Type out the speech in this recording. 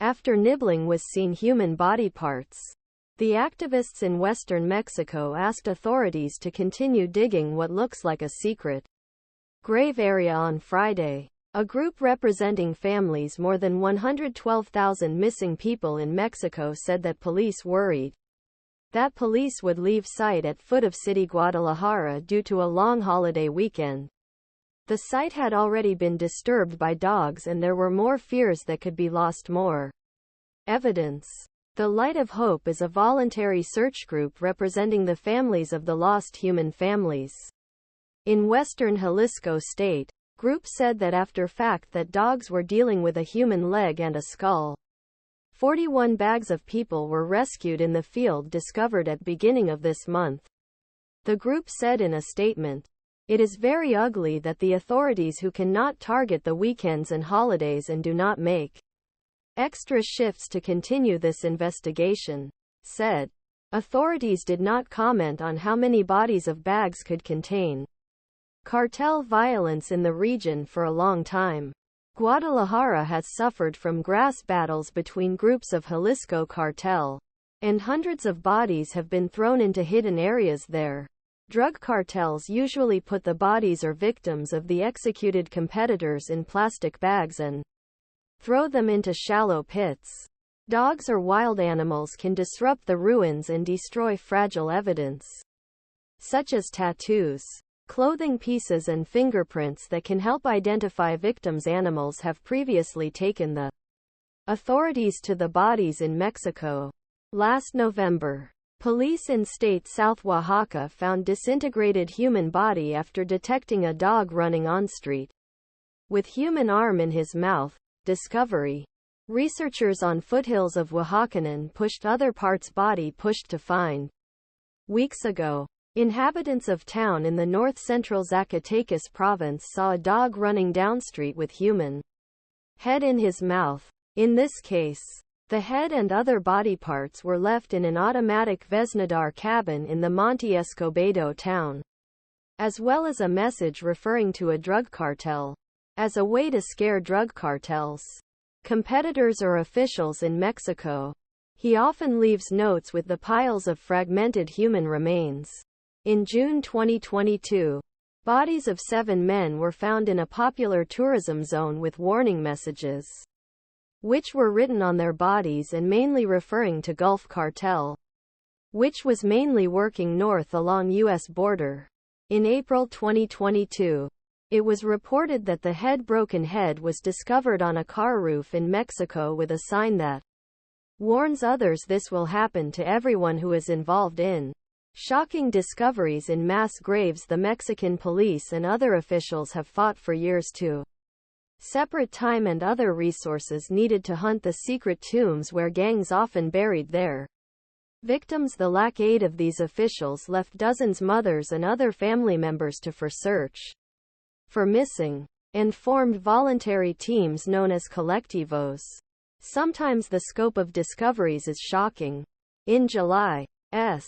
after nibbling was seen human body parts. The activists in western Mexico asked authorities to continue digging what looks like a secret grave area on Friday. A group representing families more than 112,000 missing people in Mexico said that police worried that police would leave site at foot of city Guadalajara due to a long holiday weekend. The site had already been disturbed by dogs and there were more fears that could be lost more evidence. The Light of Hope is a voluntary search group representing the families of the lost human families in Western Jalisco state. Group said that after fact that dogs were dealing with a human leg and a skull. 41 bags of people were rescued in the field discovered at beginning of this month. The group said in a statement, "It is very ugly that the authorities who cannot target the weekends and holidays and do not make extra shifts to continue this investigation," said. Authorities did not comment on how many bodies of bags could contain cartel violence in the region for a long time. Guadalajara has suffered from grass battles between groups of Jalisco cartel, and hundreds of bodies have been thrown into hidden areas there. Drug cartels usually put the bodies or victims of the executed competitors in plastic bags and throw them into shallow pits. Dogs or wild animals can disrupt the ruins and destroy fragile evidence, such as tattoos, clothing pieces and fingerprints that can help identify victims. Animals have previously taken the authorities to the bodies in Mexico. Last November, police in state South Oaxaca found disintegrated human body after detecting a dog running on street with human arm in his mouth. Discovery. Researchers on foothills of Oaxaca'nın pushed other parts body pushed to find. Weeks ago, inhabitants of town in the north-central Zacatecas province saw a dog running down street with human head in his mouth. In this case, the head and other body parts were left in an automatic veznedar cabin in the Monte Escobedo town, as well as a message referring to a drug cartel as a way to scare drug cartels, competitors or officials in Mexico. He often leaves notes with the piles of fragmented human remains. In June 2022, bodies of 7 men were found in a popular tourism zone with warning messages, which were written on their bodies and mainly referring to Gulf Cartel, which was mainly working north along U.S. border. In April 2022, it was reported that the broken head was discovered on a car roof in Mexico with a sign that warns others this will happen to everyone who is involved in shocking discoveries in mass graves. The Mexican police and other officials have fought for years to separate time and other resources needed to hunt the secret tombs where gangs often buried their victims. The lack aid of these officials left dozens mothers and other family members to search for missing, and formed voluntary teams known as Colectivos. Sometimes the scope of discoveries is shocking. In July, S.